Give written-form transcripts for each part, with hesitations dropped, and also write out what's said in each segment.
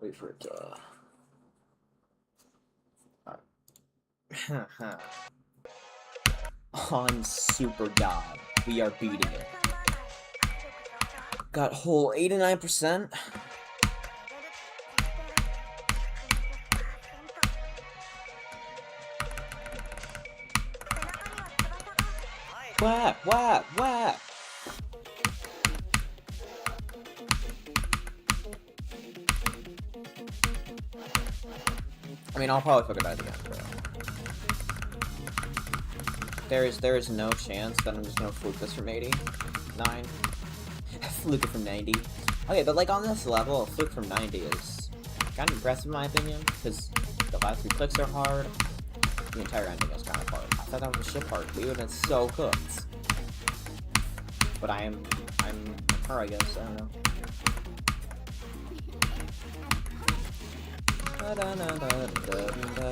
Wait for it to... On Super God, we are beating it. Got whole 89%. Whap, whap, whap. I mean, I'll probably fuck it out again, bro. There is no chance that I'm just gonna fluke this from 89. Fluke it from 90. Okay, but like on this level, a fluke from 90 is kind of impressive in my opinion, because the last 3 clicks are hard. The entire ending is kind of hard. I thought that was a ship part. We would have been so cooked. But I'm her, I guess. I don't know. Da -da -da -da -da -da.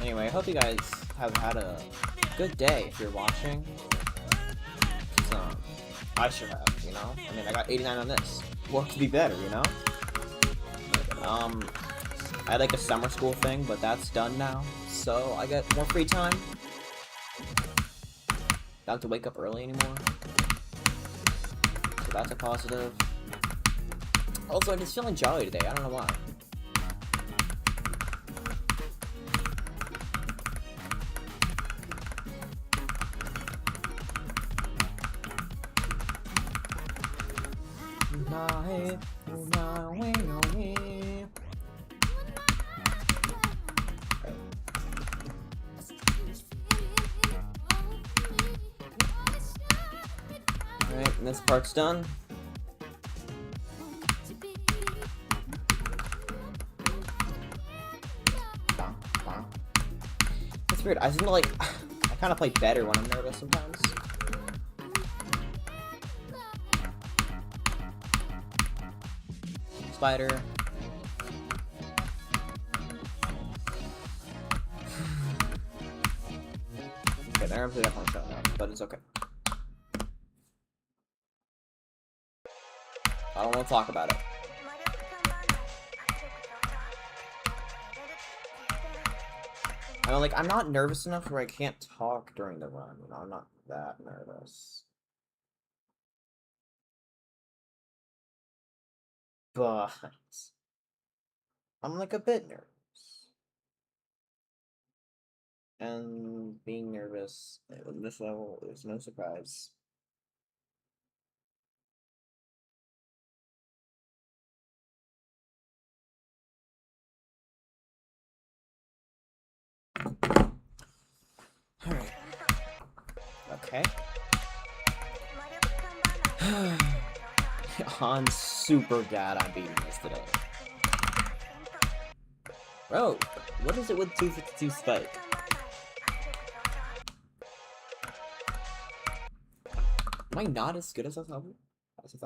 Anyway, I hope you guys have had a good day if you're watching. I should have, you know? I mean, I got 89 on this. What could be better, you know? I had like a summer school thing, but that's done now. So I got more free time. Don't have to wake up early anymore. So that's a positive. Also, I'm just feeling jolly today. I don't know why. Alright, and this part's done. That's weird. I seem to like I kind of play better when I'm nervous sometimes. Spider. Okay, their arms are definitely showing up, but it's okay. I don't want to talk about it. I mean, like, I'm not nervous enough where I can't talk during the run. You know, I'm not that nervous. But I'm like a bit nervous. And being nervous at this level is no surprise. Alright. Okay. On Super God, I'm beating this today. Bro, what is it with 252 spike? Am I not as good as I thought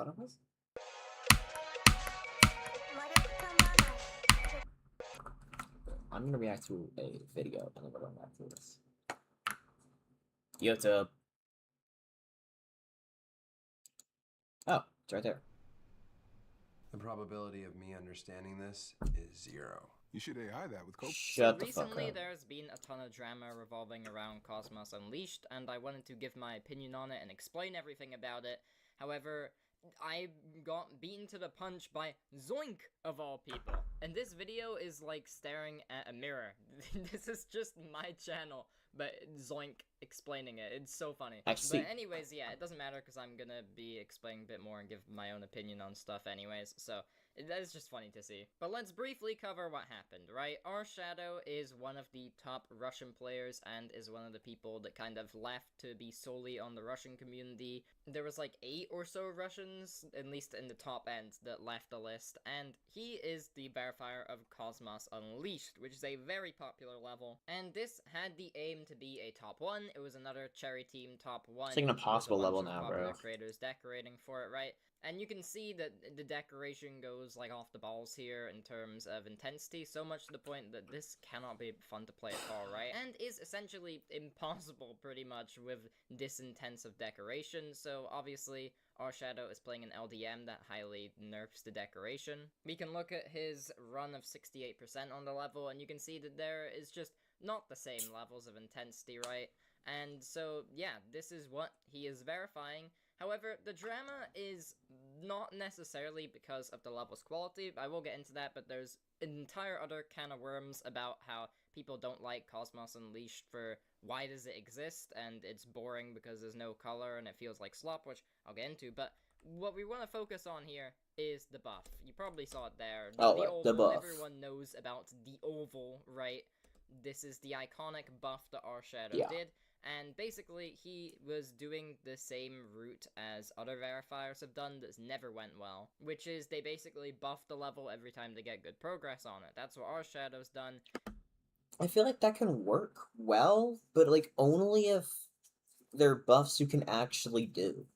I was? I'm gonna react to a video and then we're going back to this. YouTube. Oh, it's right there. The probability of me understanding this is 0. You should AI that with Cope. Shut the fuck up. Recently, there's been a ton of drama revolving around Cosmos Unleashed, and I wanted to give my opinion on it and explain everything about it. However, I got beaten to the punch by Zoink, of all people. And this video is like staring at a mirror. This is just my channel, but Zoink explaining it. It's so funny. Actually, but anyways, yeah, it doesn't matter because I'm gonna be explaining a bit more and give my own opinion on stuff anyways, so that is just funny to see. But let's briefly cover what happened, right? Our Shadow is one of the top Russian players and is one of the people that kind of left to be solely on the Russian community. There was like 8 or so Russians, at least in the top end, that left the list, and he is the verifier of Cosmos Unleashed, which is a very popular level, and this had the aim to be a top 1 it was another Cherry Team top 1. It's like an with a impossible bunch level of now, popular bro. creators decorating for it, right? And you can see that the decoration goes, like, off the balls here in terms of intensity, so much to the point that this cannot be fun to play at all, right? And is essentially impossible, pretty much, with this intense of decoration, so obviously, our Shadow is playing an LDM that highly nerfs the decoration. We can look at his run of 68% on the level, and you can see that there is just not the same levels of intensity, right? And so, yeah, this is what he is verifying. However, the drama is not necessarily because of the level's quality. I will get into that, but there's an entire other can of worms about how people don't like Cosmos Unleashed for why does it exist, and it's boring because there's no color and it feels like slop, which I'll get into, but what we want to focus on here is the buff. You probably saw it there. Oh, the oval, the buff. everyone knows about the oval, right? This is the iconic buff that our Shadow did. And basically, he was doing the same route as other verifiers have done that's never went well, which is they basically buff the level every time they get good progress on it. That's what our Shadow's done. I feel like that can work well, but, like, only if they're buffs you can actually do.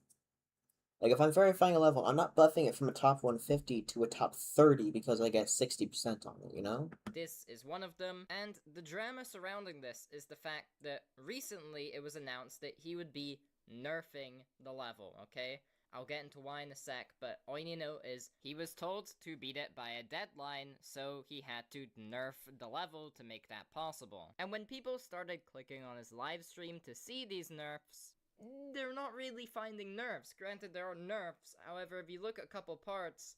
Like, if I'm verifying a level, I'm not buffing it from a top 150 to a top 30 because I get 60% on it, you know? This is one of them, and the drama surrounding this is the fact that recently it was announced that he would be nerfing the level, okay? I'll get into why in a sec, but all you need to know is he was told to beat it by a deadline, so he had to nerf the level to make that possible. And when people started clicking on his live stream to see these nerfs, they're not really finding nerfs. Granted, there are nerfs. However, if you look at a couple parts,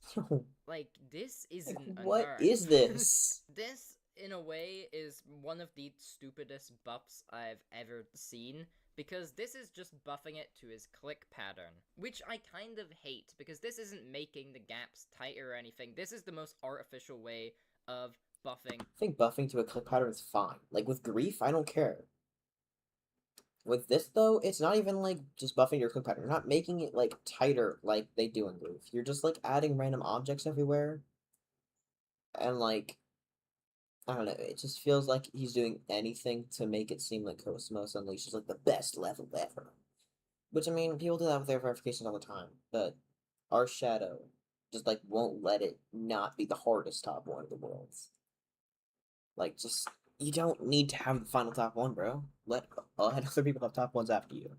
like, this isn't a nerf. What is this? This, in a way, is one of the stupidest buffs I've ever seen, because this is just buffing it to his click pattern, which I kind of hate, because this isn't making the gaps tighter or anything. This is the most artificial way of buffing. I think buffing to a click pattern is fine. Like, with Grief, I don't care. With this, though, it's not even, like, just buffing your click pattern. You're not making it, like, tighter like they do in Grief. You're just, like, adding random objects everywhere. And, like, I don't know, it just feels like he's doing anything to make it seem like Cosmos Unleashed is, like, the best level ever. Which, I mean, people do that with their verifications all the time. But our Shadow just, like, won't let it not be the hardest top 1 in the world. Like, just... You don't need to have the final top 1, bro. Let other people have top 1s after you.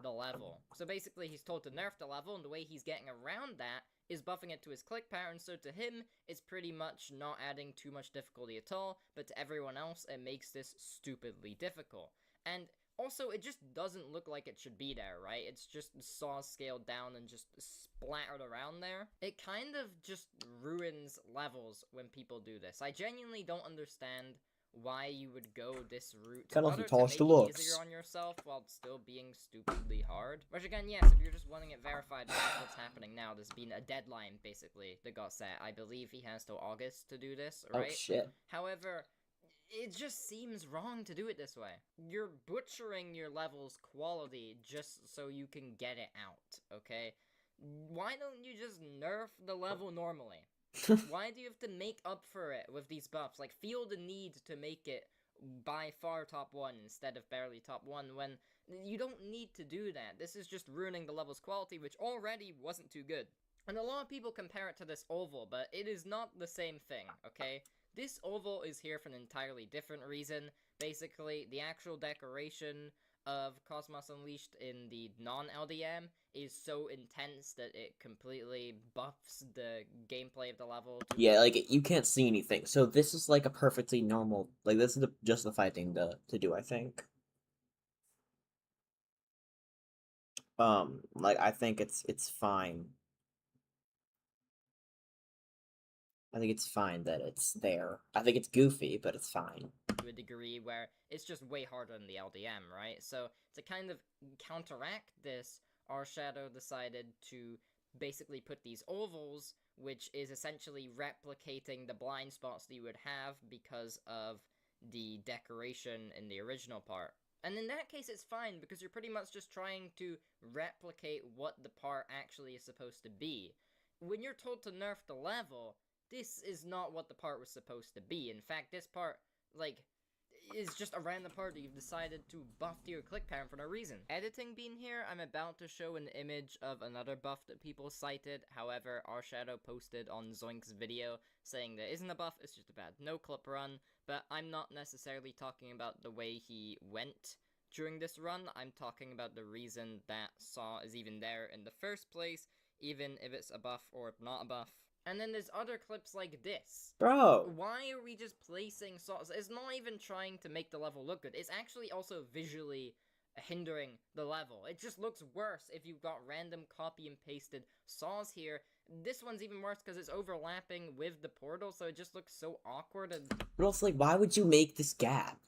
The level. So basically, he's told to nerf the level, and the way he's getting around that is buffing it to his click pattern, so to him, it's pretty much not adding too much difficulty at all, but to everyone else, it makes this stupidly difficult. And also, it just doesn't look like it should be there, right? It's just saw scaled down and just splattered around there. It kind of just ruins levels when people do this. I genuinely don't understand why you would go this route Kind of to like make it easier on yourself while still being stupidly hard. Which again, yes, if you're just wanting it verified, that's what's happening now. There's been a deadline, basically, that got set. I believe he has till August to do this, right? Oh, shit. However, it just seems wrong to do it this way. You're butchering your level's quality just so you can get it out, okay? Why don't you just nerf the level normally? Why do you have to make up for it with these buffs? Like, feel the need to make it by far top 1 instead of barely top 1 when you don't need to do that. This is just ruining the level's quality, which already wasn't too good. And a lot of people compare it to this oval, but it is not the same thing, okay? This oval is here for an entirely different reason. Basically, the actual decoration of Cosmos Unleashed in the non-LDM is so intense that it completely buffs the gameplay of the level. Yeah, like, you can't see anything. So this is, like, a perfectly normal... Like, this is the justified thing to do, I think. Like, I think it's fine. I think it's fine that it's there. I think it's goofy, but it's fine. To a degree where it's just way harder than the LDM, right? So, to kind of counteract this, our Shadow decided to basically put these ovals, which is essentially replicating the blind spots that you would have because of the decoration in the original part. And in that case, it's fine, because you're pretty much just trying to replicate what the part actually is supposed to be. When you're told to nerf the level, this is not what the part was supposed to be. In fact, this part, like, is just a random part that you've decided to buff to your click pattern for no reason. Editing being here, I'm about to show an image of another buff that people cited. However, our Shadow posted on Zoink's video saying there isn't a buff, it's just a bad no-clip run, but I'm not necessarily talking about the way he went during this run. I'm talking about the reason that Saw is even there in the first place, even if it's a buff or not a buff. And then there's other clips like this. Bro! Why are we just placing saws? It's not even trying to make the level look good. It's actually also visually hindering the level. It just looks worse if you've got random copy and pasted saws here. This one's even worse because it's overlapping with the portal, so it just looks so awkward. And But also, like, why would you make this gap?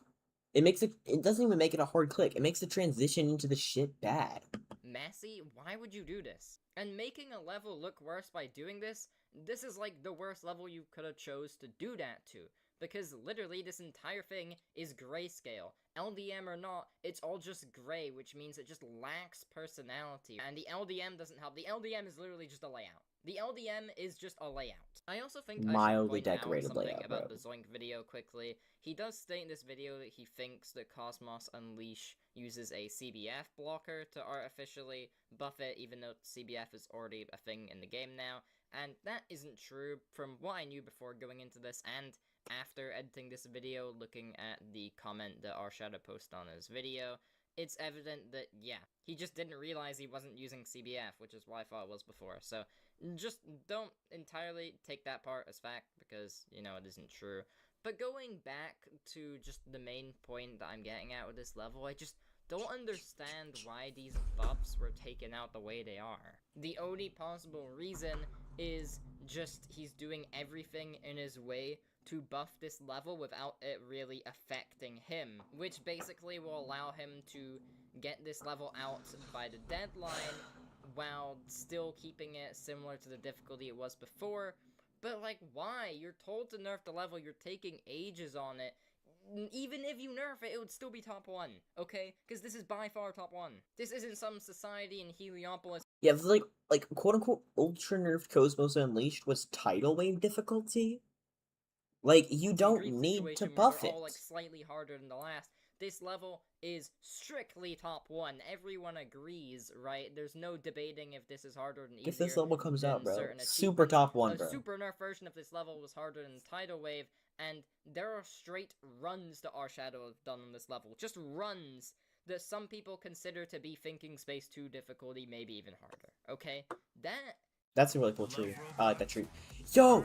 It doesn't even make it a hard click. It makes the transition into the shit bad. Massey, why would you do this? And making a level look worse by doing this is like the worst level you could have chose to do that to. Because literally this entire thing is grayscale. LDM or not, it's all just gray, which means it just lacks personality. And the LDM doesn't help. The LDM is literally just a layout. The LDM is just a layout. I also think Mildly I should point decorated out something layout, about bro. the Zoink video quickly. He does state in this video that he thinks that Cosmos Unleash uses a CBF blocker to artificially buff it, even though CBF is already a thing in the game now. And that isn't true from what I knew before going into this, and after editing this video, looking at the comment that our Shadow posted on his video, it's evident that, yeah, he just didn't realize he wasn't using CBF, which is why I thought it was before. So, just don't entirely take that part as fact, because, you know, it isn't true. But going back to just the main point that I'm getting at with this level, I just don't understand why these buffs were taken out the way they are. The only possible reason is just he's doing everything in his way to buff this level without it really affecting him, which basically will allow him to get this level out by the deadline while still keeping it similar to the difficulty it was before. But like, why? You're told to nerf the level, you're taking ages on it. Even if you nerf it, it would still be top 1, okay? Because this is by far top 1. This isn't some society in Heliopolis. Yeah, it's like quote-unquote ultra nerfed Cosmos Unleashed was tidal wave difficulty. Like, you don't need to buff it. They're all like slightly harder than the last. This level is strictly top 1. Everyone agrees, right? There's no debating if this is harder than easier. If this level comes out, bro, certain super top 1, bro. A super nerf version of this level was harder than Tidal Wave, and there are straight runs that our Shadow have done on this level. Just runs that some people consider to be Thinking Space 2 difficulty, maybe even harder, okay? That's a really cool tree. I like that tree. Yo!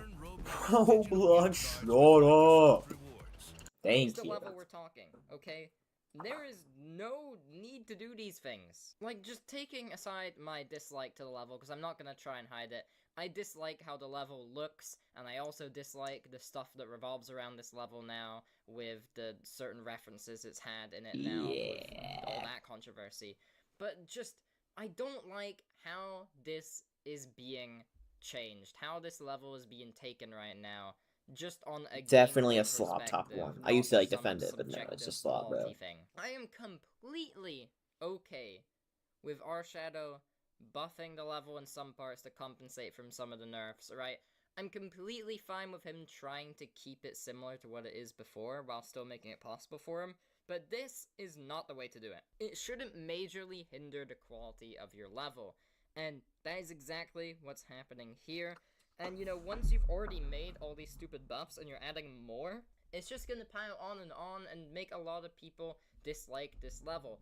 Roblox, shut up! Thank the you. level we're talking, okay? There is no need to do these things. Like, just taking aside my dislike to the level, because I'm not gonna try and hide it, I dislike how the level looks, and I also dislike the stuff that revolves around this level now, with the certain references it's had in it now, with all that controversy. But just, I don't like how this is being changed, how this level is being taken right now, just on a definitely a slop top 1. I used to like defend it, but no, it's just slop, bro. I am completely okay with our Shadow buffing the level in some parts to compensate from some of the nerfs, right? I'm completely fine with him trying to keep it similar to what it is before while still making it possible for him, but this is not the way to do it. It shouldn't majorly hinder the quality of your level, and that is exactly what's happening here. And, you know, once you've already made all these stupid buffs and you're adding more, it's just gonna pile on and make a lot of people dislike this level.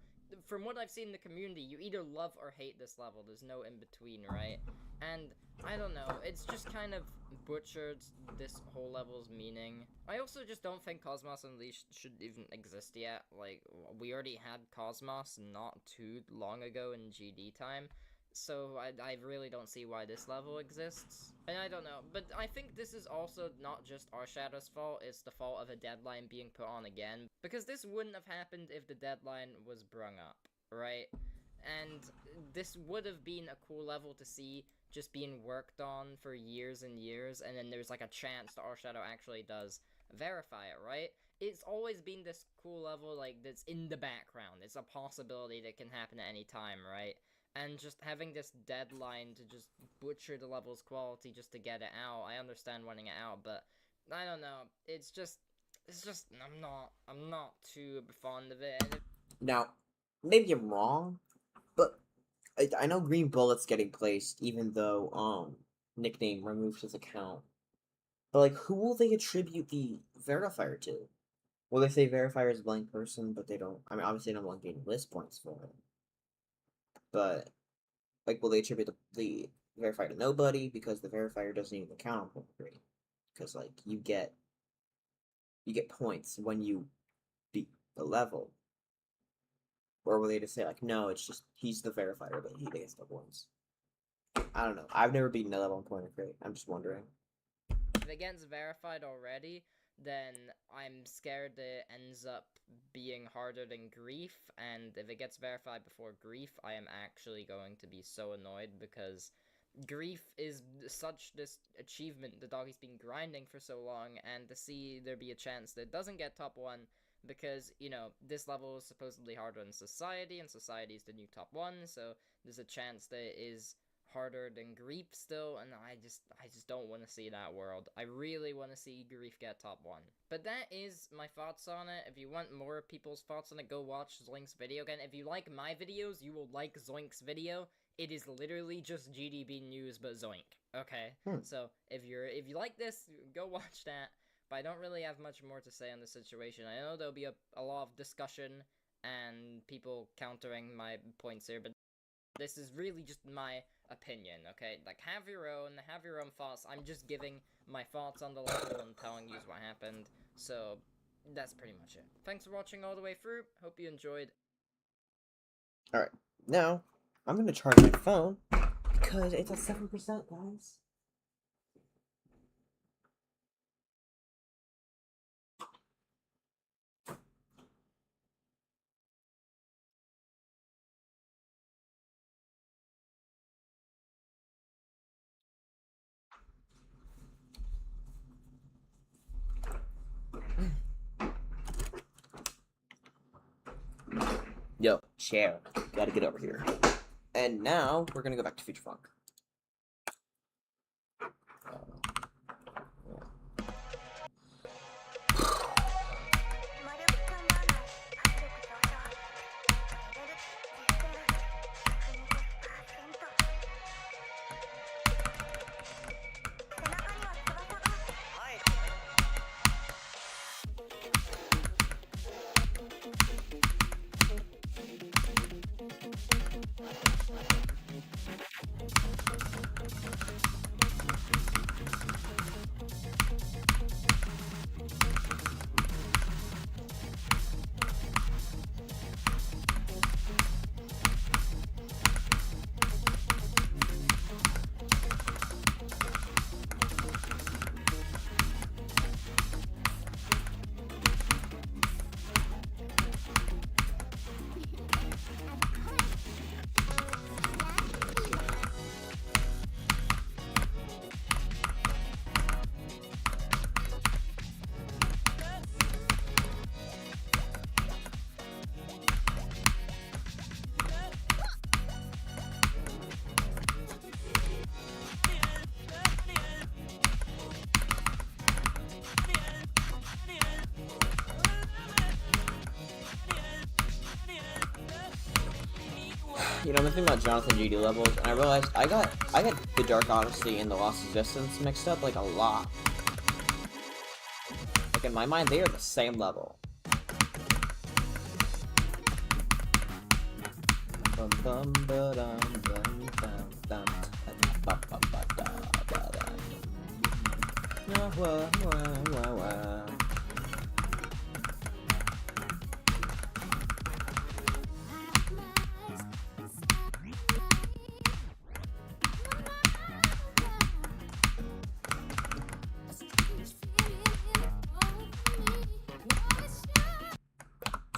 From what I've seen in the community, you either love or hate this level. There's no in-between, right? And, I don't know, it's just kind of butchered this whole level's meaning. I also just don't think Cosmos Unleashed should even exist yet. Like, we already had Cosmos not too long ago in GD time. So I really don't see why this level exists. And I don't know, but I think this is also not just our Shadow's fault, it's the fault of a deadline being put on again. Because this wouldn't have happened if the deadline was brung up, right? And this would have been a cool level to see just being worked on for years and years, and then there's like a chance that our Shadow actually does verify it, right? It's always been this cool level, like, that's in the background. It's a possibility that can happen at any time, right? And just having this deadline to just butcher the level's quality just to get it out, I understand wanting it out, but I don't know, it's just, it's just I'm not too fond of it. And Now, maybe I'm wrong, but I know Green Bullet's getting placed, even though nickname removed his account. But like, who will they attribute the verifier to? Will they say verifier is a blank person, but they don't? I mean, obviously, they don't want to gain list points for it. But like, will they attribute the verifier to nobody because the verifier doesn't even count on point rate? Because like, you get points when you beat the level. Or will they just say like, no, it's just he's the verifier, but he gets the points? I don't know. I've never beaten a level on point rate. I'm just wondering. if it gets verified already, then I'm scared it ends up being harder than Grief, and if it gets verified before Grief, I am actually going to be so annoyed because Grief is such this achievement the doggy's been grinding for so long, and to see there be a chance that it doesn't get top 1 because, you know, this level is supposedly harder than Society, and Society is the new top 1, so there's a chance that it is harder than Grief still, and I just don't want to see that world. I really want to see Grief get top 1. But that is my thoughts on it. If you want more people's thoughts on it, go watch Zoink's video. Again, if you like my videos, you will like Zoink's video. It is literally just GDB news but Zoink. Okay? So if you like this, go watch that. But I don't really have much more to say on the situation. I know there'll be a lot of discussion and people countering my points here, but this is really just my opinion, okay? Like, have your own thoughts. I'm just giving my thoughts on the level and telling you what happened. So, that's pretty much it. Thanks for watching all the way through. Hope you enjoyed. Alright, now, I'm gonna charge my phone, because it's at 7%, guys. Yo, chair. Gotta get over here. And now, we're gonna go back to Future Funk. You know, the thing about Jonathan GD levels, and I realized I got the Dark Odyssey and the Lost Existence mixed up like a lot. Like in my mind, they are the same level.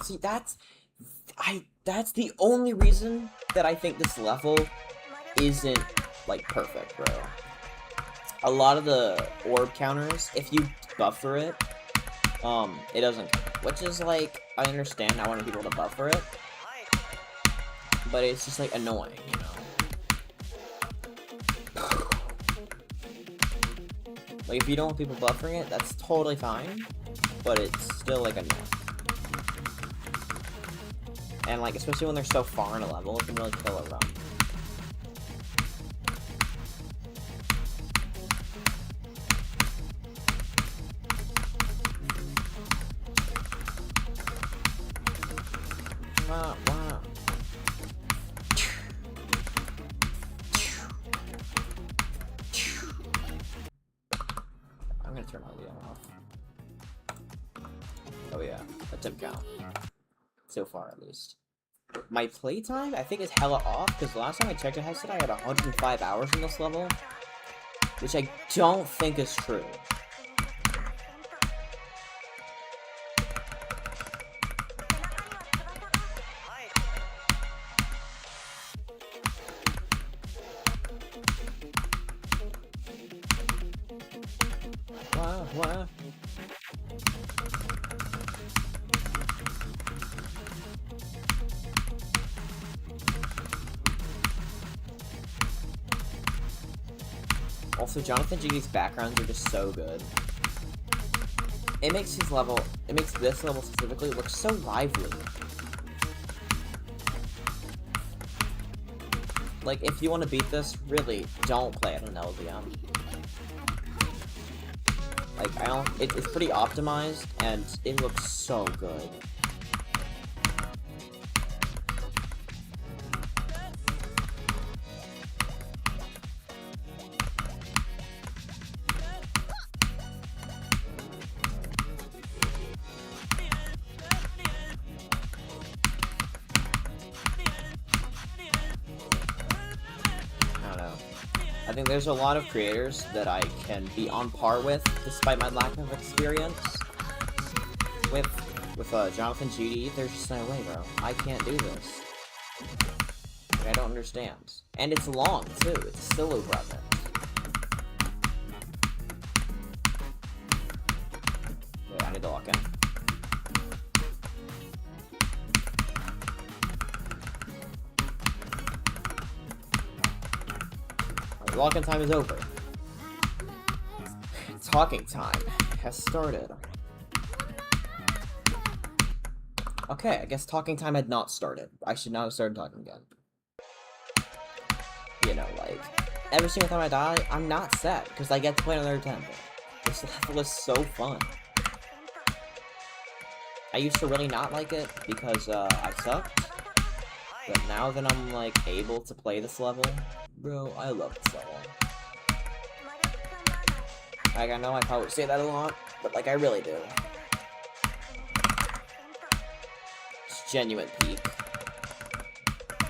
See, that's the only reason that I think this level isn't, like, perfect, bro. A lot of the orb counters, if you buffer it, it doesn't count. Which is, like, I understand I wanted people to buffer it, but it's just, like, annoying, you know? Like, if you don't want people buffering it, that's totally fine. but it's still like annoying. And like, especially when they're so far in a level, it can really kill a run. Wow, wow. I'm gonna turn my video off. Oh yeah, that didn't count. So far, at least. My playtime, I think, is hella off, because last time I checked it, I said I had 105 hours in this level, which I don't think is true. What? Also, Jonathan G's backgrounds are just so good. It makes this level specifically look so lively. Like, if you want to beat this, really, don't play it on LVM. Like, it's pretty optimized, and it looks so good. I think there's a lot of creators that I can be on par with, despite my lack of experience. With Jonathan GD, there's just no way, bro. I can't do this. Like, I don't understand. And it's long, too. It's a solo project. Wait, I need to lock in. Lock-in time is over. Talking time has started. Okay, I guess talking time had not started. I should not have started talking again. You know, like, every single time I die, I'm not sad, because I get to play another temple. This level is so fun. I used to really not like it, because, I sucked. But now that I'm, like, able to play this level, bro, I love this level. Like, I know I probably say that a lot, but, like, I really do. It's genuine peak.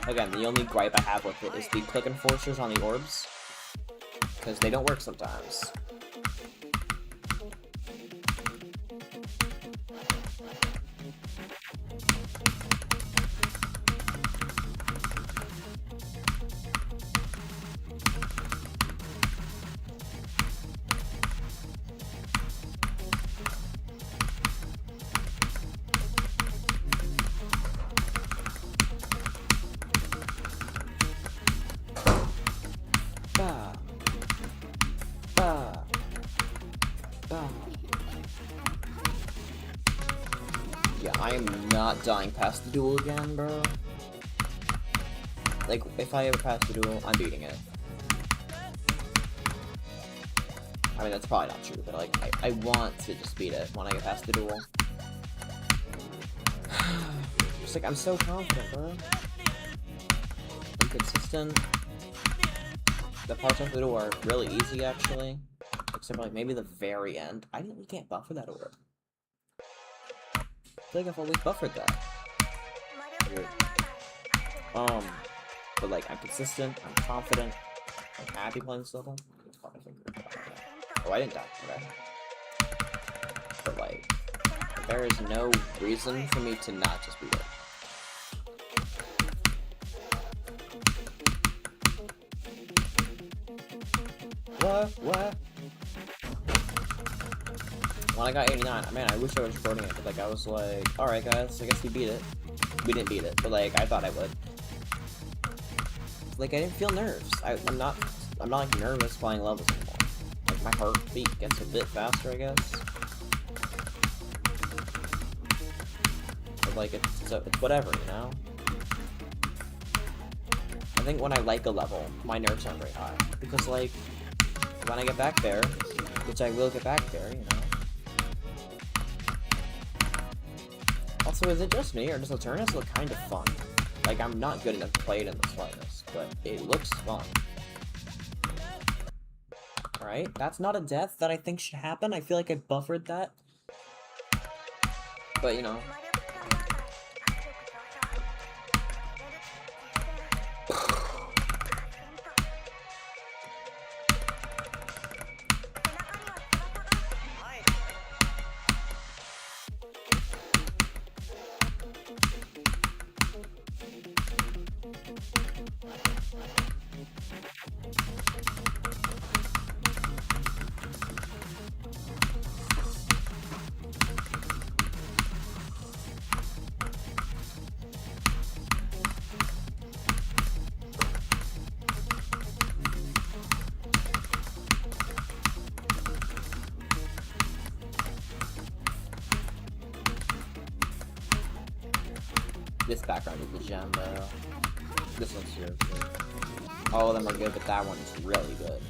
Again, the only gripe I have with it is the click enforcers on the orbs, because they don't work sometimes. Yeah, I am not dying past the duel again, bro. Like, if I ever pass the duel, I'm beating it. I mean, that's probably not true, but, like, I want to just beat it when I get past the duel. Just, like, I'm so confident, bro. I'm consistent. The parts of the duel are really easy, actually. Except for, like, maybe the very end. We can't buffer that orb. I feel like I've always buffered that. Weird. But like, I'm consistent, I'm confident, I'm happy playing this level. Oh, I didn't die, okay. But like, there is no reason for me to not just beat it. What? When I got 89, man, I wish I was recording it, but like, I was like, alright guys, I guess we beat it. We didn't beat it, but like, I thought I would. Like, I didn't feel nerves. I'm not like nervous playing levels anymore. Like, my heartbeat gets a bit faster, I guess. like, it's whatever, you know? I think when I like a level, my nerves aren't very high. Because, like, when I get back there, which I will get back there, you know? Also, is it just me, or does Eternus look kind of fun? Like, I'm not good enough to play it in the slightest, but it looks fun. Alright, that's not a death that I think should happen. I feel like I buffered that. But, you know. This background is a gem, though. This one's seriously. All of them are good, but that one is really good.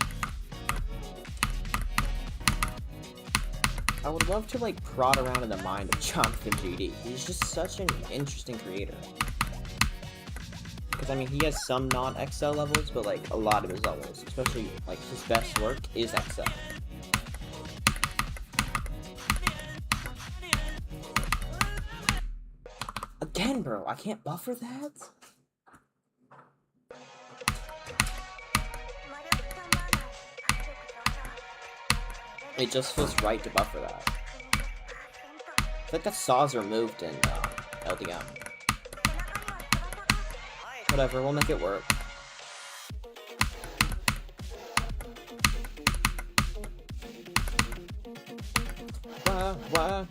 I would love to, like, prod around in the mind of Jonathan GD. He's just such an interesting creator. Because, I mean, he has some non-XL levels, but, like, a lot of his levels, especially, like, his best work is XL. Again, bro, I can't buffer that? It just feels right to buffer that. I think that saw's removed in LDM. Whatever, we'll make it work. Wah.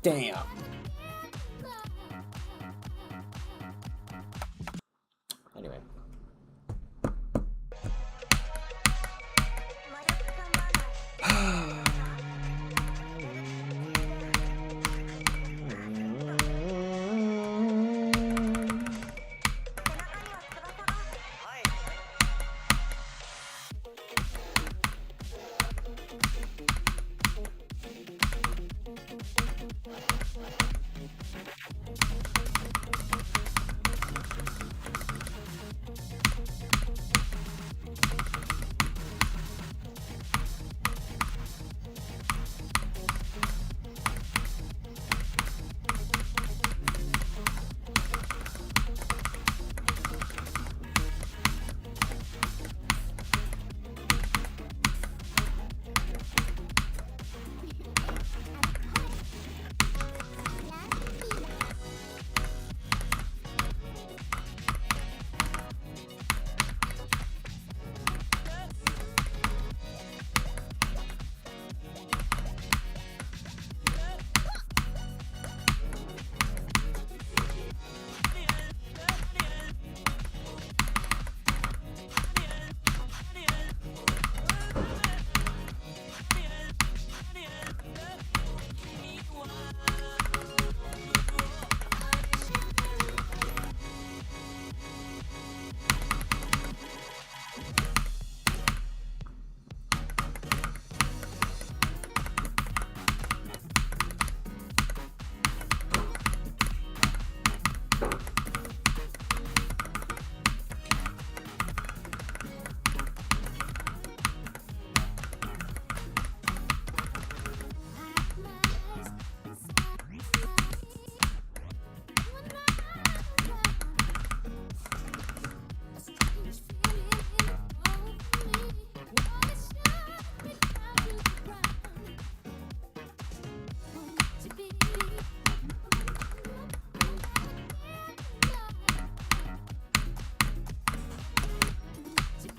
Damn. Anyway.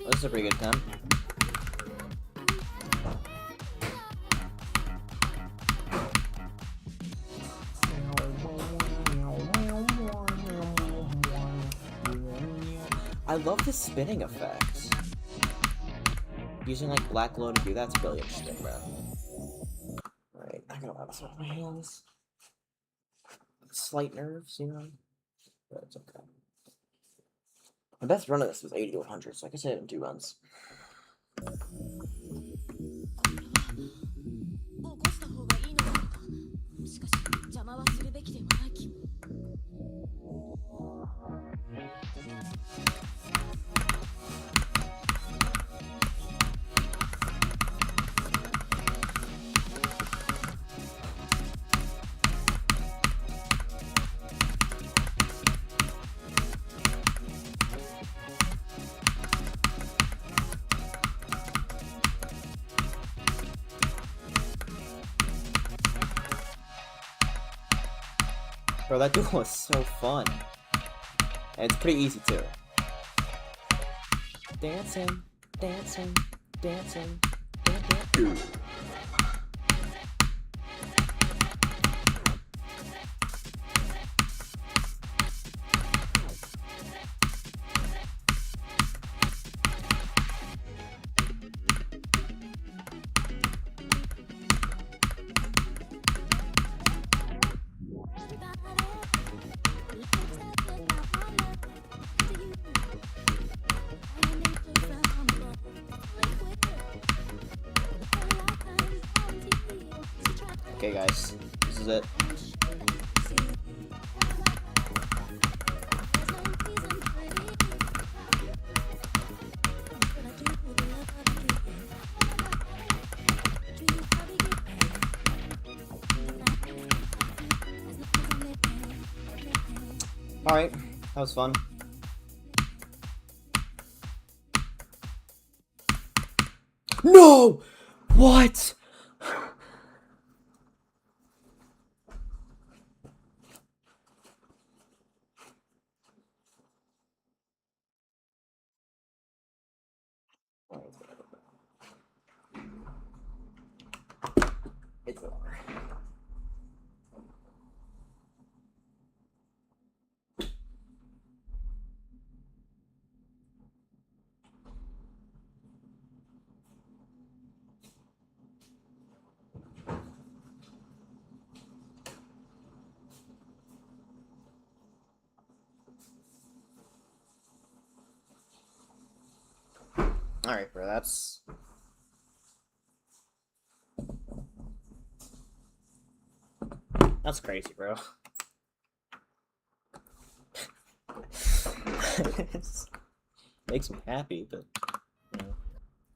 This is a pretty good temp. I love the spinning effect. Using like black glow to do that's really interesting, bro. Alright, I gotta have some of my hands. Slight nerves, you know? But it's okay. My best run of this was 80 to 100, so I can say it in 2 runs. 起こした方がいいのだろうか。しかし邪魔はするべきではない気も。Bro, that duel was so fun. And it's pretty easy too. Dancing, dancing, dancing, dancing. Okay, guys, this is it. Alright, that was fun. No! What? It's over. Alright, bro, that's crazy, bro. Makes me happy, but you know,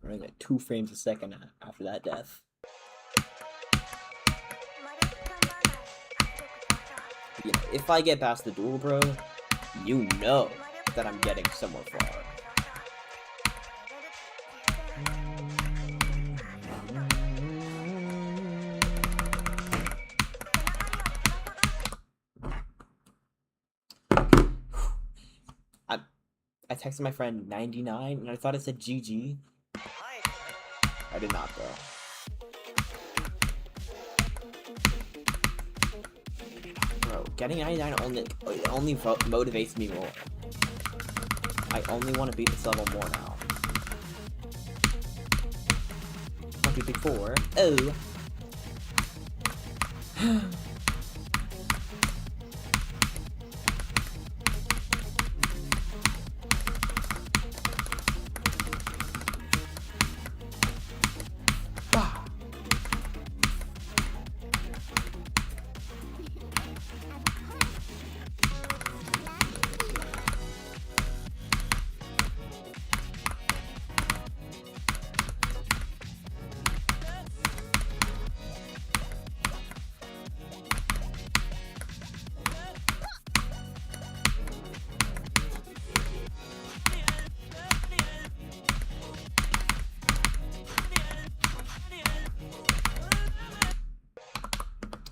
I'm running at 2 frames a second after that death. You know, if I get past the duel, bro, you know that I'm getting somewhere far. I texted my friend 99 and I thought it said GG. I did not, bro. Bro, getting 99 only motivates me more. I only want to beat this level more now. 1, 2, 3, 4. Oh.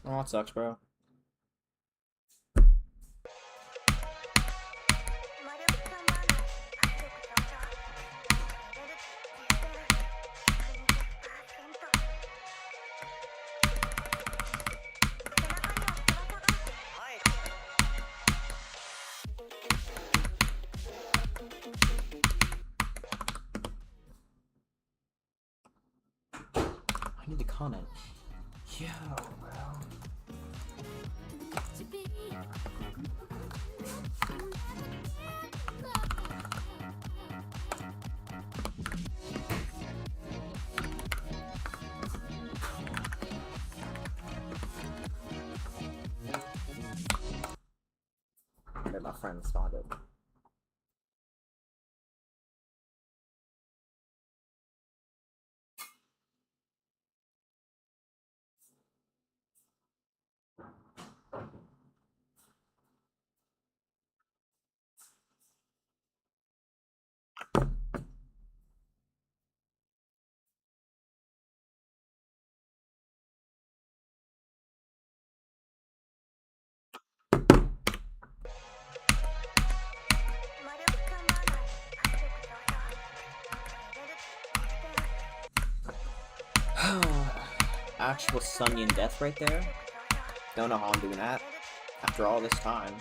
Oh, that sucks, bro. comment. Yo, bro. Okay, my friend responded. Actual Sunyan death right there. Don't know how I'm doing that after all this time.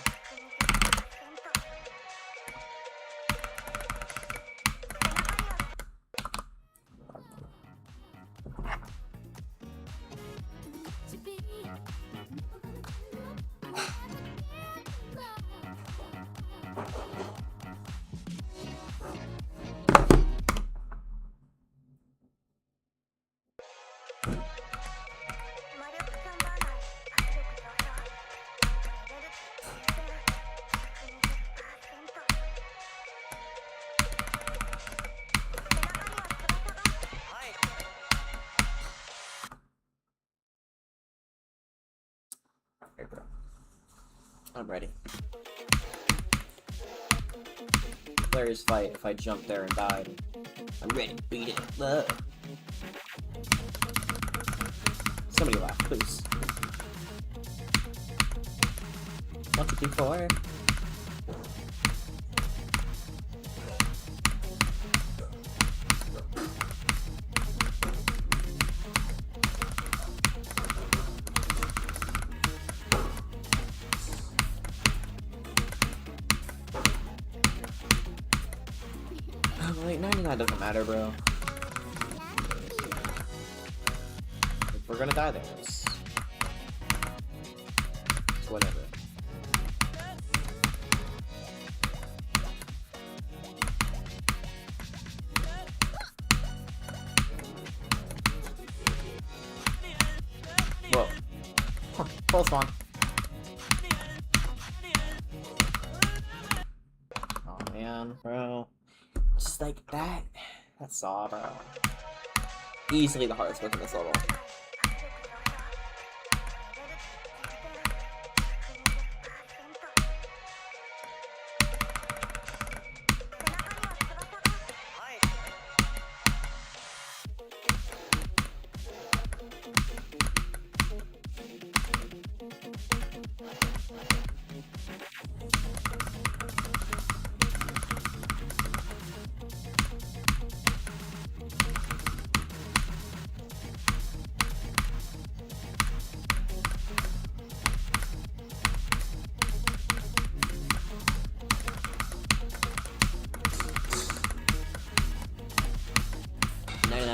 Okay, bro. I'm ready. Hilarious fight if I jumped there and died. I'm ready to beat it. Ugh. Somebody laugh, please. 1, 2, 3, 4. Wait, 99 doesn't matter, bro. If we're gonna die there, it's whatever. Whoa. Huh, full spawn. Oh man, bro. Just like that. That's Saw, bro. Easily the hardest book in this level.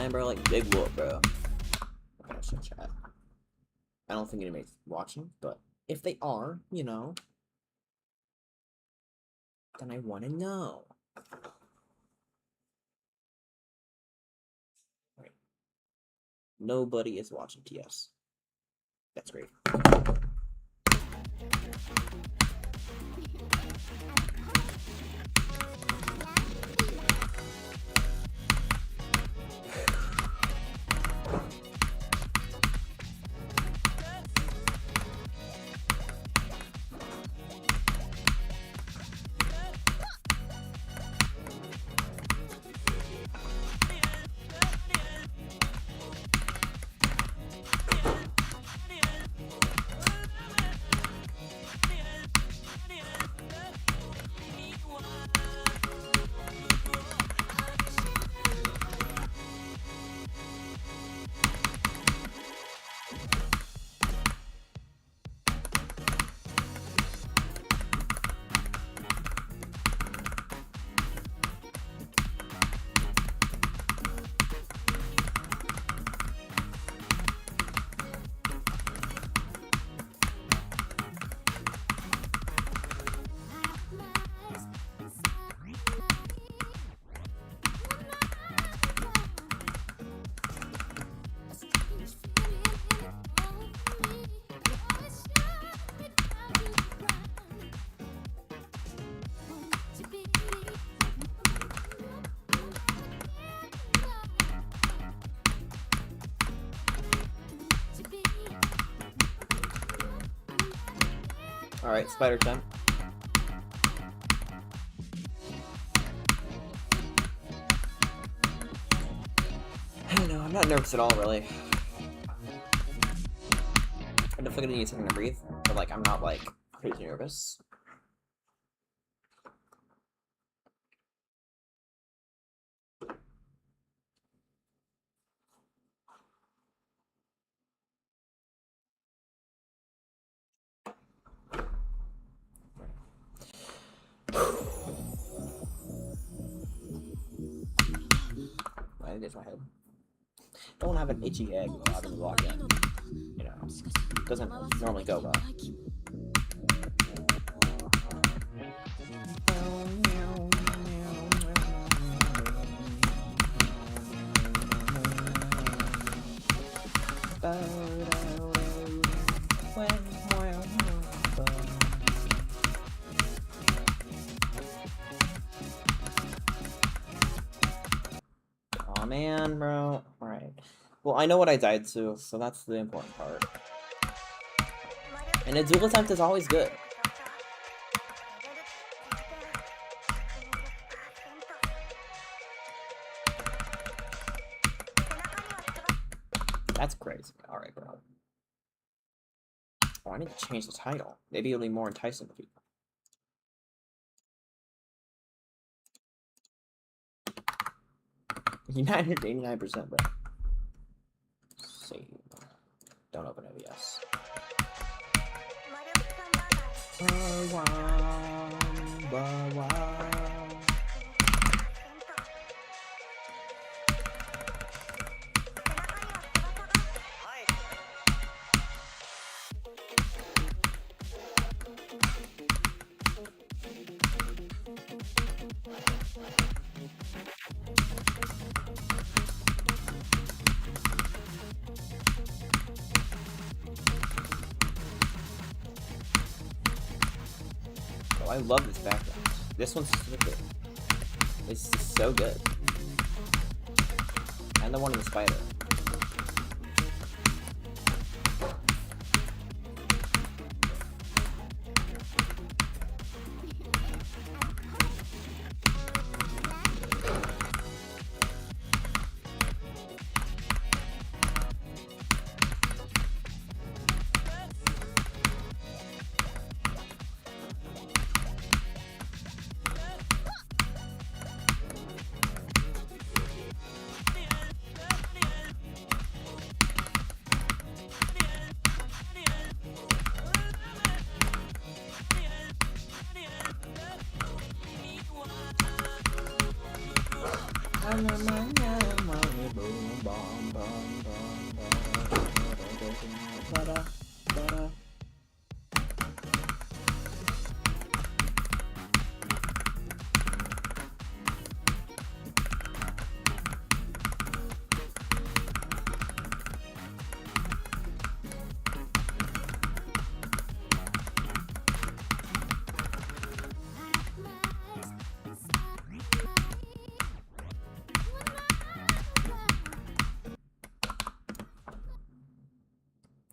Bro, like big whoop, bro. Okay, I should chat. I don't think anybody's watching, but if they are, you know, then I want to know. Right. Nobody is watching TS. That's great. Alright, spider temp. I don't know, I'm not nervous at all, really. I'm definitely gonna need something to breathe, but like, I'm not like crazy nervous. I did my head. Don't want to have an itchy head while having to walk in. You know, doesn't normally go well. Aw, man, bro. Alright. Well, I know what I died to, so that's the important part. And a dual attempt is always good. That's crazy. Alright, bro. Oh, I need to change the title. Maybe it'll be more enticing to people. You're 989%, bro. Save. Don't open OBS. Oh, I love this background. This one's so good. This is so good. And the one in the spider.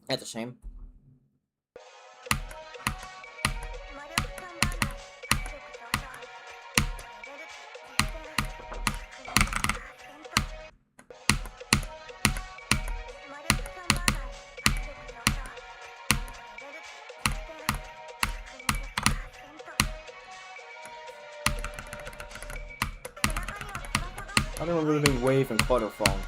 That's a shame. I don't remember being wave and quarterfunk.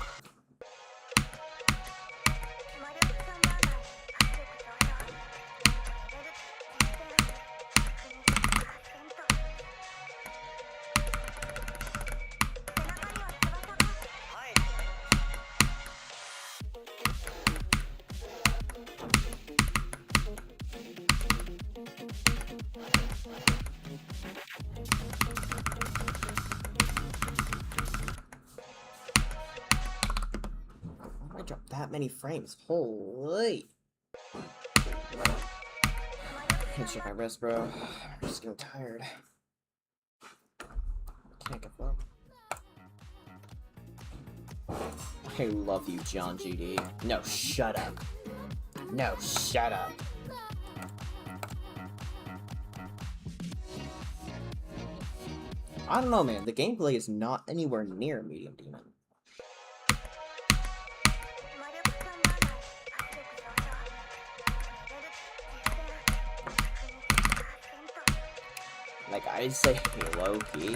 I dropped that many frames. Holy. Can't check my wrist, bro. I'm just getting tired. Can't give up. I love you, John GD. No, shut up. No, shut up. I don't know, man. The gameplay is not anywhere near Medium Demon. Like, I'd say low key.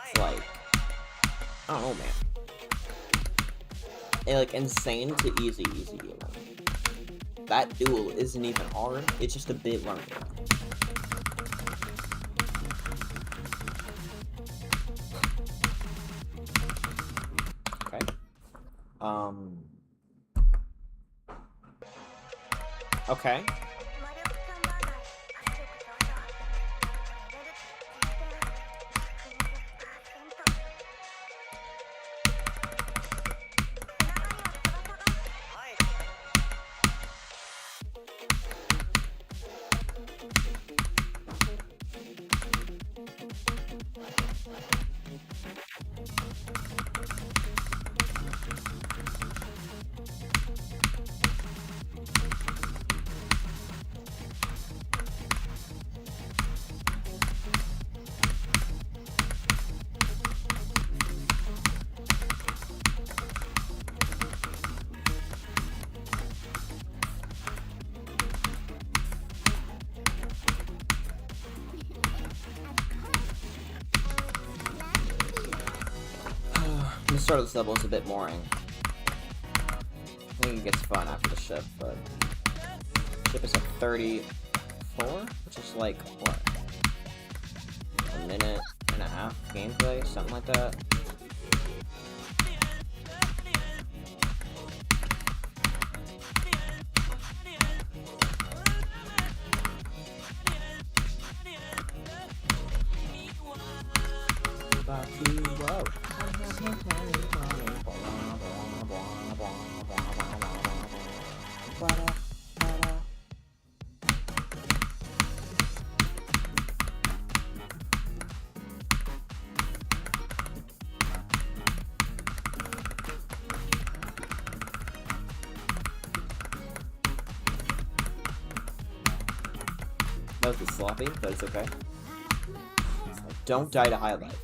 It's like, I don't know, man. And like insane to easy demon. That duel isn't even hard. It's just a bit learning. Okay. Okay. The start of this level is a bit boring. I think it gets fun after the ship, but ship is at 34, which is like what? A minute and a half gameplay, something like that. Whoa. That was sloppy, but it's okay. Don't die to high life.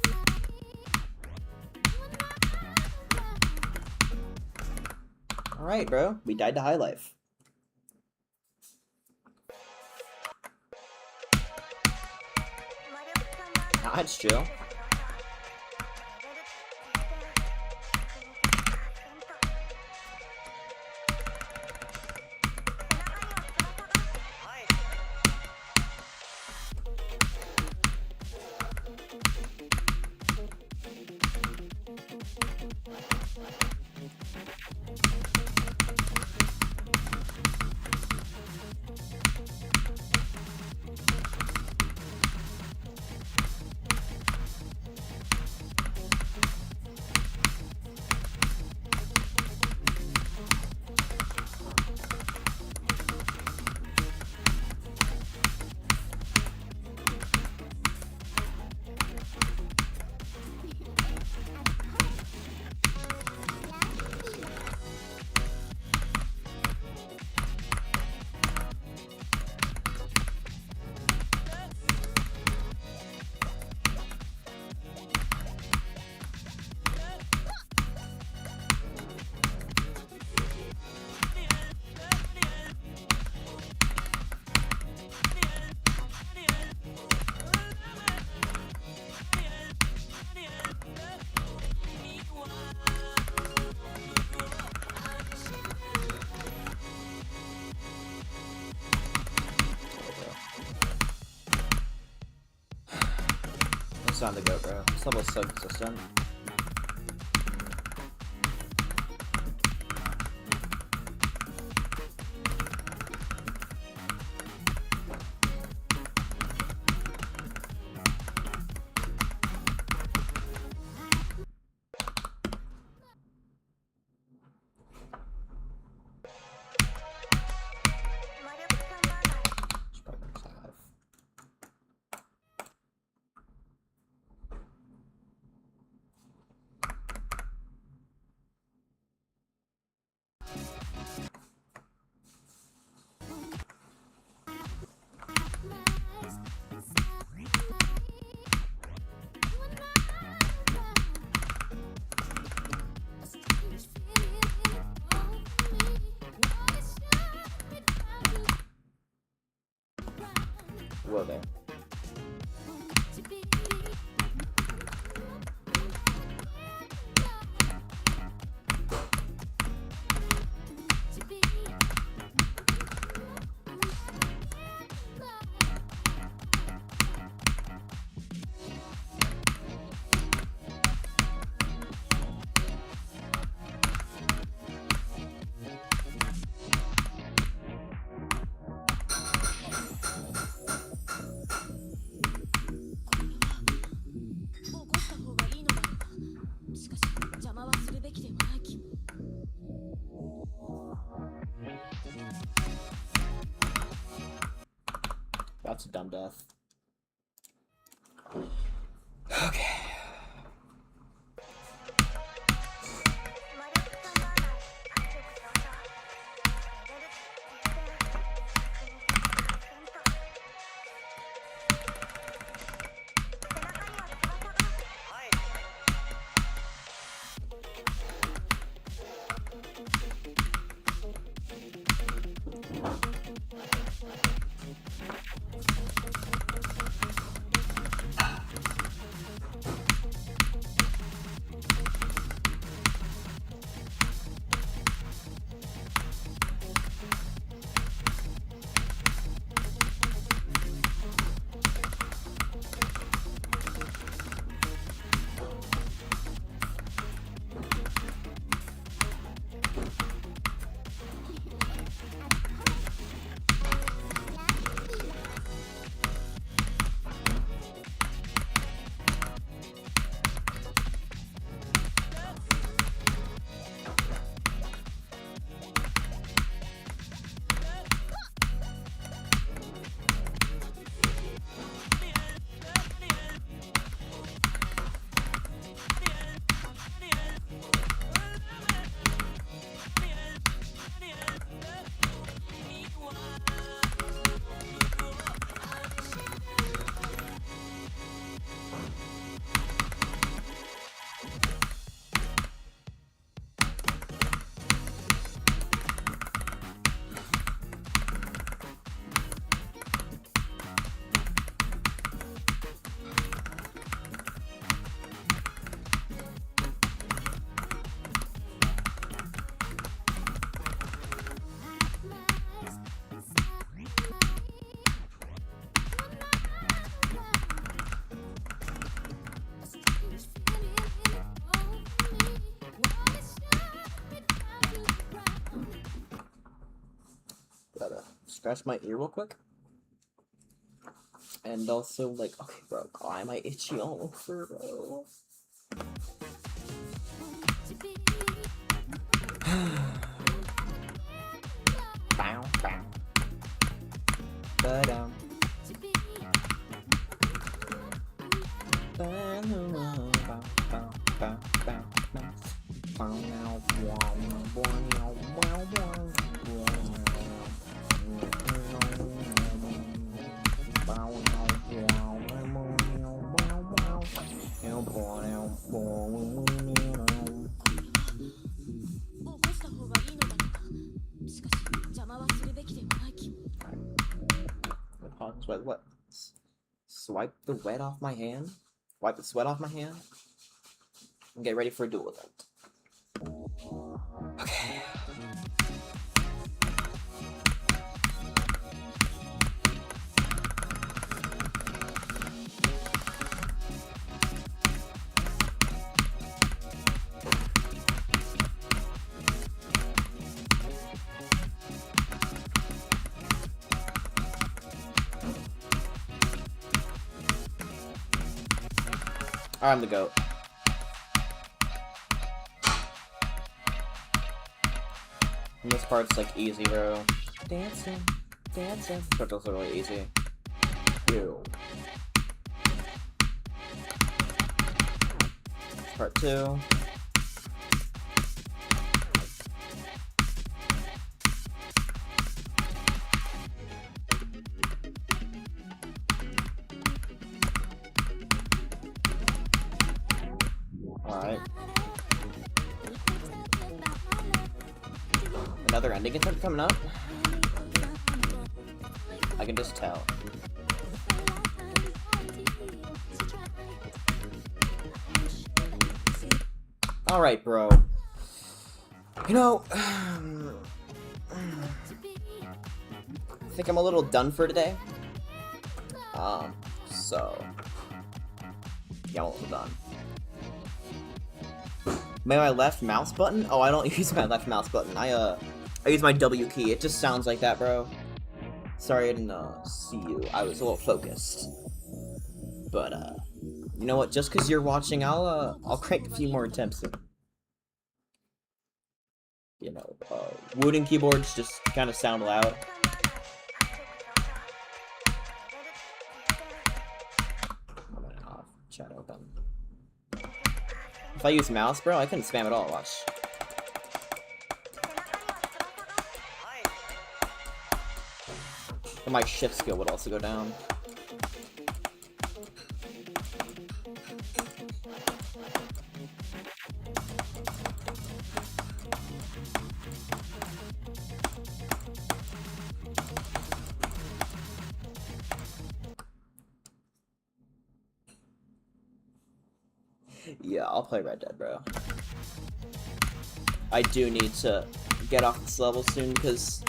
Alright, bro. We died to high life. That's chill. It's on the go, bro. This level is so consistent. scratch my ear real quick. And also, like, okay, bro, why am I itchy all over, bro? Bow, bow. Ba-dum. What? Swipe the wet off my hand? Wipe the sweat off my hand? And get ready for a duel event. Okay. I'm the GOAT. And this part's like easy, bro. Dancing, dancing. But also really easy. Ew. Part 2. Alright. Another ending attempt coming up. I can just tell. Alright, bro. You know, I think I'm a little done for today. So yeah, I'm a little done. Maybe my left mouse button? Oh, I don't use my left mouse button. I use my W key. It just sounds like that, bro. Sorry I didn't see you. I was a little focused. But you know what? Just because you're watching, I'll crank a few more attempts. And, you know, wooden keyboards just kind of sound loud. I'm gonna off chat open. If I use mouse, bro, I couldn't spam at all. Watch. Or my shift skill would also go down. Yeah, I'll play Red Dead, bro. I do need to get off this level soon, because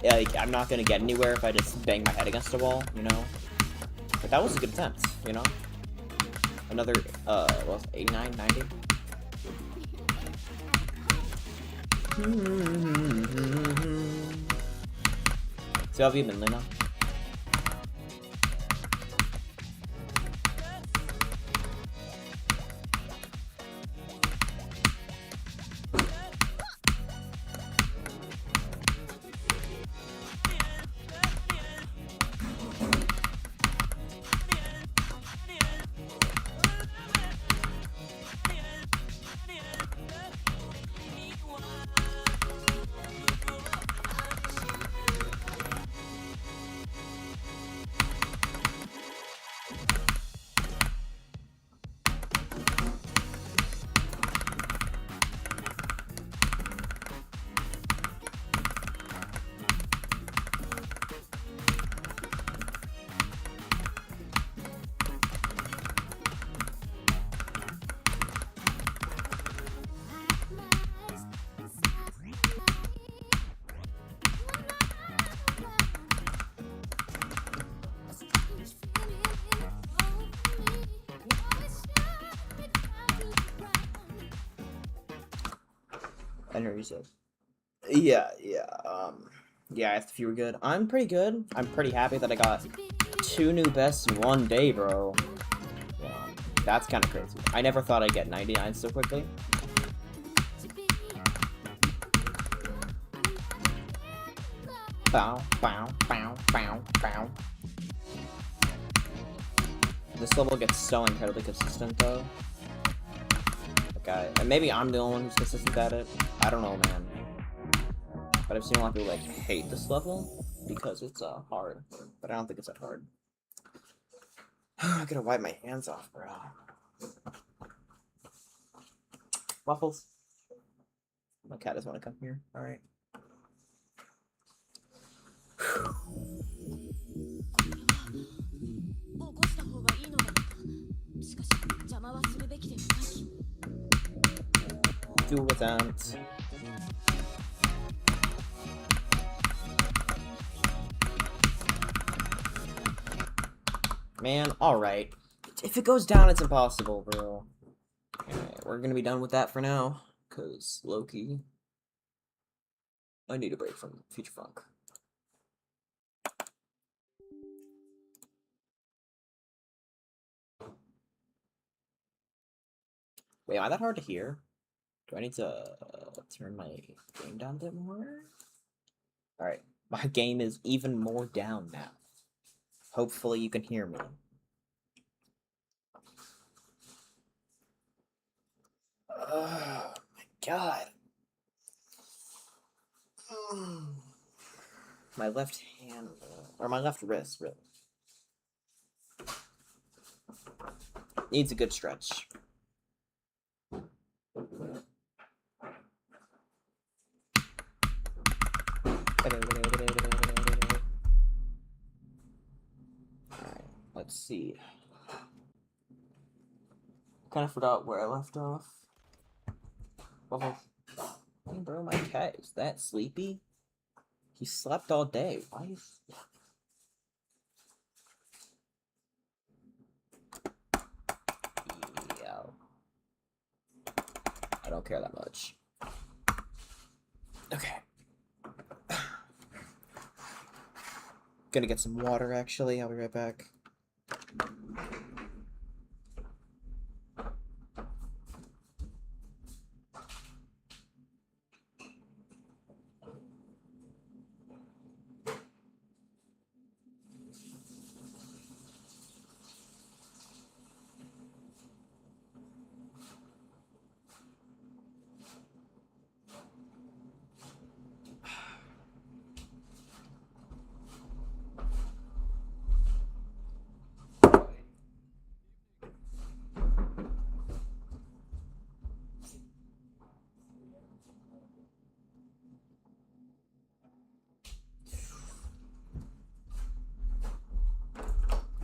yeah, like, I'm not gonna get anywhere if I just bang my head against a wall, you know? But that was a good attempt, you know? Another, what was it, 89, 90? So how have you been, Lena? I know you said. Yeah, Yeah, if you were good. I'm pretty good. I'm pretty happy that I got 2 new bests in one day, bro. Yeah, that's kind of crazy. I never thought I'd get 99 so quickly. Bow, bow, bow, bow, bow. This level gets so incredibly consistent, though. Like, maybe I'm the only one who's consistent at it. I don't know, man. But I've seen a lot of people, like, hate this level because it's, hard. But I don't think it's that hard. I gotta wipe my hands off, bro. Waffles. My cat doesn't want to come here. Alright. 起こした方がいいのだろうか。しかし邪魔はするべきではない。 Do without. Man, alright. If it goes down, it's impossible, bro. Alright, we're gonna be done with that for now. Cause, Loki, I need a break from Future Funk. Wait, am I that hard to hear? Do I need to turn my game down a bit more? Alright, my game is even more down now. Hopefully you can hear me. Oh my god. My left hand, or my left wrist, really. Needs a good stretch. Alright, let's see. Kind of forgot where I left off. Hey, bro, my cat is that sleepy? He slept all day. Why is... Yo. I don't care that much. Okay. Gonna get some water, actually. I'll be right back.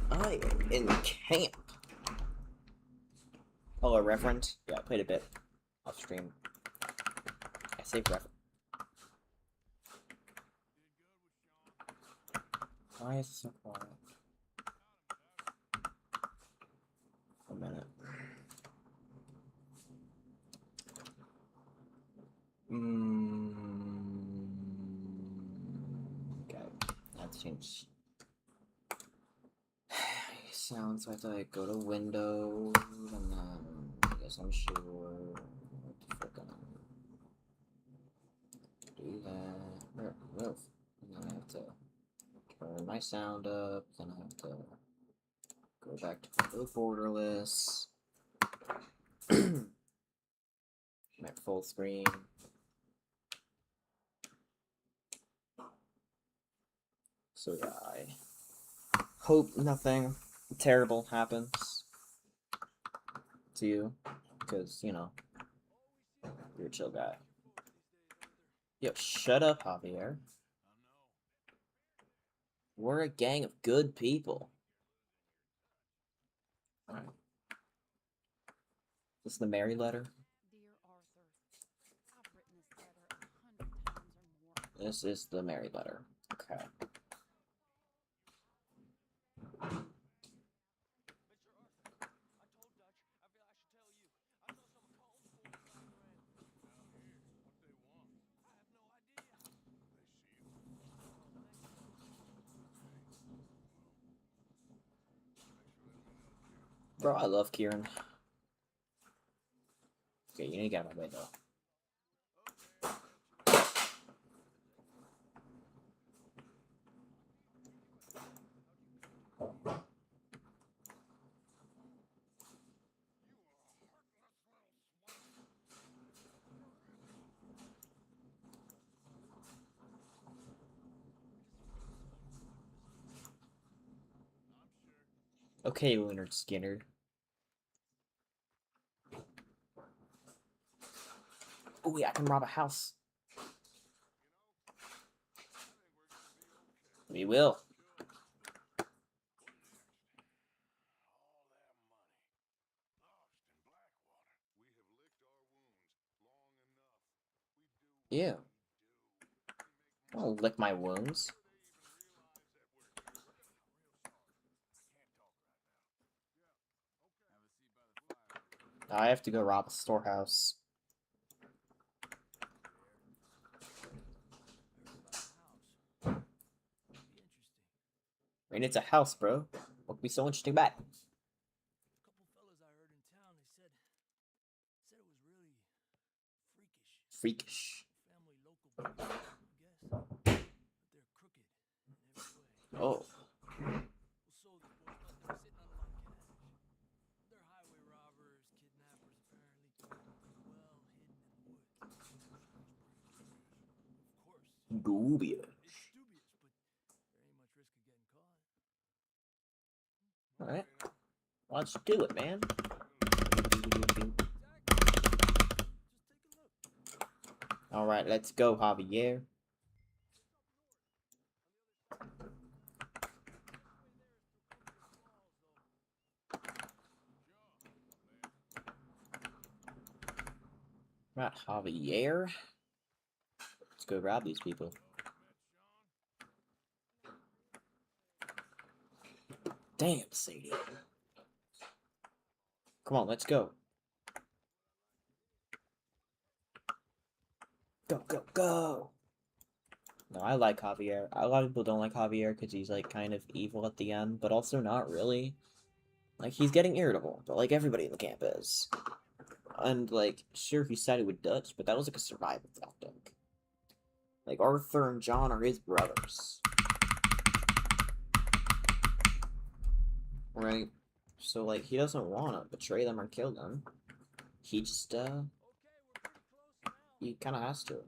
I am in camp. Hello, Reverend. Yeah, I played a bit off stream. I saved Reverend. Why is it so quiet? A minute. Okay, that's changed. Sounds so I have to like go to Windows and then I guess I'm sure what the frick do that. Move. And then I have to turn my sound up. Then I have to go back to the borderless. My full screen. So yeah, I hope nothing terrible happens to you, because, you know, you're a chill guy. Yo, shut up, Javier. We're a gang of good people. Alright. This is the Mary letter. Dear Arthur, I've written this letter 100 times or more. This is the Mary letter. Okay. Bro, I love Kieran. Okay, you need to get out of my way though. Okay, Leonard Skinner. Oh yeah, I can rob a house. We will. Yeah. I'll lick my wounds. I have to go rob a storehouse. I mean, it's a house, bro. What could be so interesting about it? Couple fellas I heard in town, they said it was really freakish. Freakish. Family local people, I guess. But they're crooked in every way. Oh. Well, so the boys thought they were sitting on a lot of cash. They're highway robbers, kidnappers, apparently. Well hidden in the woods. Of course. Dubious. It's dubious, but there ain't much risk of getting caught. Alright. Let's do it, man. Exactly. Just take a look. Alright, let's go, Javier. Right, Javier. Let's go rob these people. Damn, Sadie. Come on, let's go. Go, go, go! No, I like Javier. A lot of people don't like Javier because he's, like, kind of evil at the end, but also not really. Like, he's getting irritable, but, like, everybody in the camp is. And, like, sure, he said he would Dutch, but that was, like, a survival tactic. Like, Arthur and John are his brothers. Right? So, like, he doesn't want to betray them or kill them. He just, he kind of has to.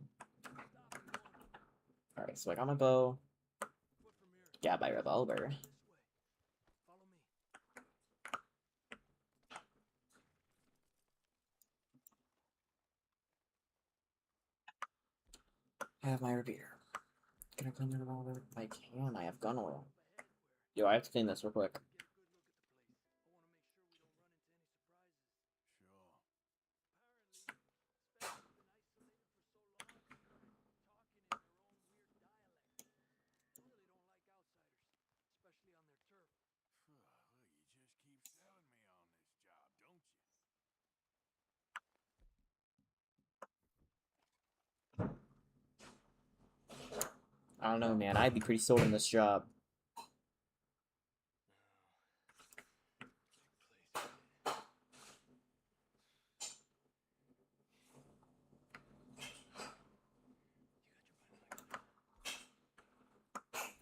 Alright, so I got my bow. Got my revolver. Follow me. I have my repeater. Can I clean the revolver? I can. I have gun oil. Yo, I have to clean this real quick. I don't know, man. I'd be pretty sold on this job.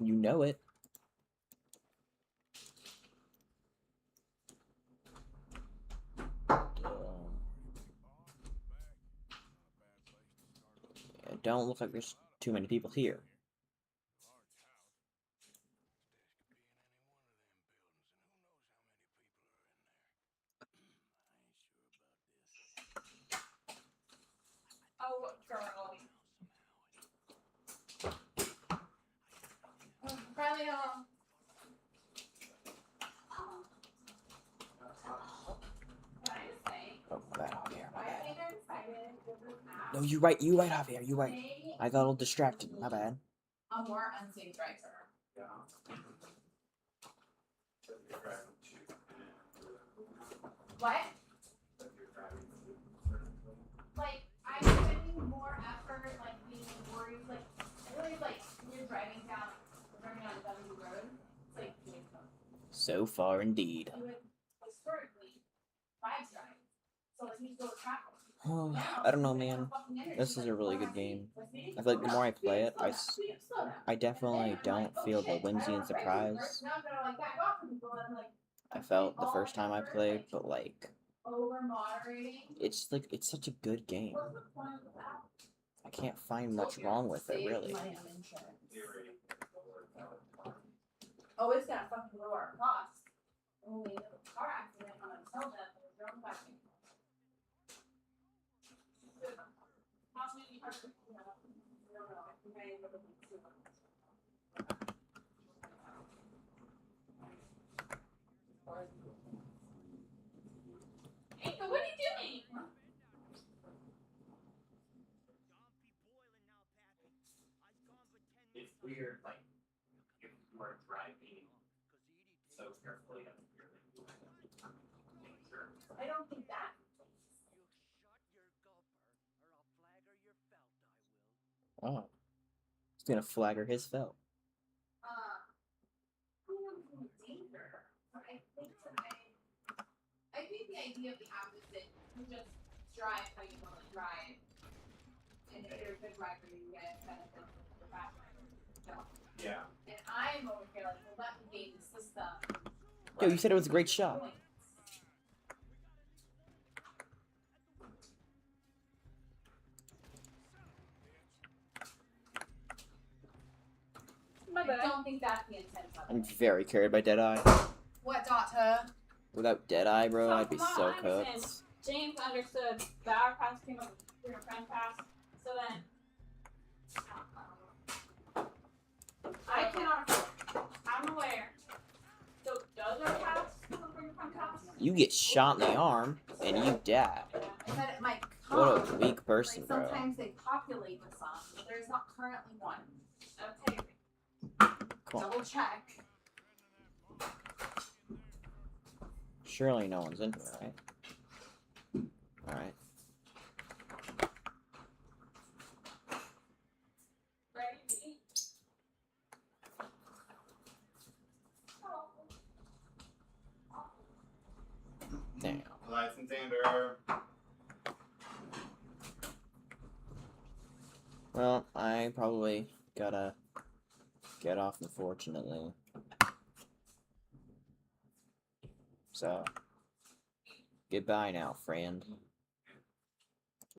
You know it. It don't look like there's too many people here. Oh, girl. Riley, Oh, my bad, Javier, my bad. No, you right, Javier, you right. I got a little distracted, my bad. a more unsafe driver. What? Like, I'm spending more effort, like, being worried, like, I really, like, when you're driving down W Road, it's like, So far, indeed. you would historically 5 strides. So like he's go travel. I don't know, man. This is a really good game. I feel like the more I play it, I definitely don't feel the whimsy and surprise I felt the first time I played, but like, it's like, it's such a good game. I can't find much wrong with it, really. Oh, it's gonna fucking lower our costs. When we have a car accident on a cell death, there's no fucking. Hey, what are you doing? It's weird, like, if you are driving so carefully up here. I don't think that. Oh. He's gonna flagger his felt. Danger. I think the idea of the app is that you just drive how you want to drive. And if you're a good driver, you get benefits of the bad driver. Yeah. And I'm over here like, well, let me game the system. Yo, you said it was a great shot. I don't think that's the intent of I'm it. very carried by Deadeye. What, daughter? Without Deadeye, bro, So, I'd be come on, so I understand. cooked. James understood the hour pass came up with your friend pass. So then I cannot afford. I'm aware. So does our pass come up with your friend pass? You get shot in the arm, and you die. I said it might come. What a weak person, Like bro. sometimes they populate with some, but there's not currently one. Okay. Cool. Double check. Surely no one's into it, right? Alright. Ready to eat. Damn. Lights and Xander. Well, I probably gotta get off, unfortunately. So, goodbye now, friend.